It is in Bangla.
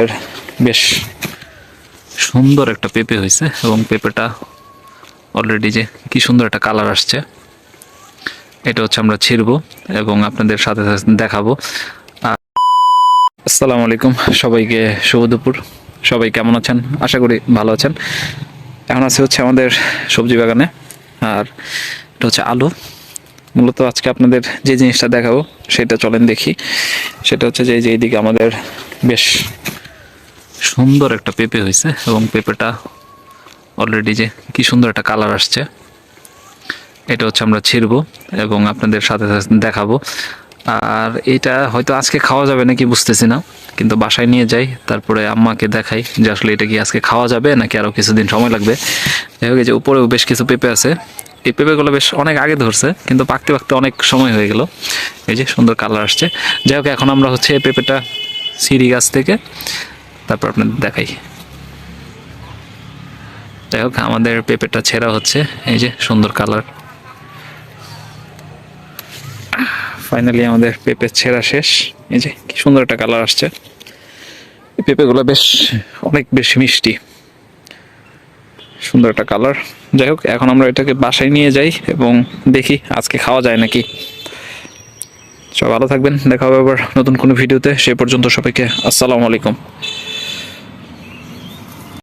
এর বেশ সুন্দর একটা পেঁপে হয়েছে এবং পেঁপেটা অলরেডি যে কি সুন্দর একটা কালার আসছে, এটা হচ্ছে আমরা ছিড়বো এবং আপনাদের সাথে সাথে দেখাবো। আসসালামু আলাইকুম, সবাইকে শুভ দুপুর। সবাই কেমন আছেন? আশা করি ভালো আছেন। এখন আছে হচ্ছে আমাদের সবজি বাগানে, আর এটা হচ্ছে আলু। মূলত আজকে আপনাদের যে জিনিসটা দেখাবো সেটা চলেন দেখি। সেটা হচ্ছে যে এইদিকে আমাদের বেশ সুন্দর একটা পেঁপে হয়েছে এবং পেঁপেটা অলরেডি যে কি সুন্দর একটা কালার আসছে, এটা হচ্ছে আমরা ছিড়বো এবং আপনাদের সাথে সাথে দেখাবো। আর এটা হয়তো আজকে খাওয়া যাবে নাকি বুঝতেছি না, কিন্তু বাসায় নিয়ে যাই, তারপরে আম্মাকে দেখাই যে আসলে এটা কি আজকে খাওয়া যাবে নাকি আরও কিছুদিন সময় লাগবে। যাই হোক, এই যে উপরেও বেশ কিছু পেঁপে আছে। এই পেঁপেগুলো বেশ অনেক আগে ধরছে, কিন্তু পাকতে পাকতে অনেক সময় হয়ে গেল। এই যে সুন্দর কালার আসছে। যাই হোক, এখন আমরা হচ্ছে এই পেঁপেটা সিঁড়ি গাছ থেকে তারপর আপনাদের দেখাই। যাই হোক, আমাদের পেঁপেটা ছেঁড়া হচ্ছে। এই যে সুন্দর কালার। ফাইনালি আমাদের পেঁপে ছেঁড়া শেষ। এই যে কি সুন্দর একটা কালার আসছে। এই পেঁপেগুলো বেশ অনেক বেশি মিষ্টি, সুন্দর একটা কালার। যাই হোক, এখন আমরা এটাকে বাসায় নিয়ে যাই এবং দেখি আজকে খাওয়া যায় নাকি। সব ভালো থাকবেন, দেখা হবে আবার নতুন কোনো ভিডিওতে। সে পর্যন্ত সবাইকে আসসালামু আলাইকুম।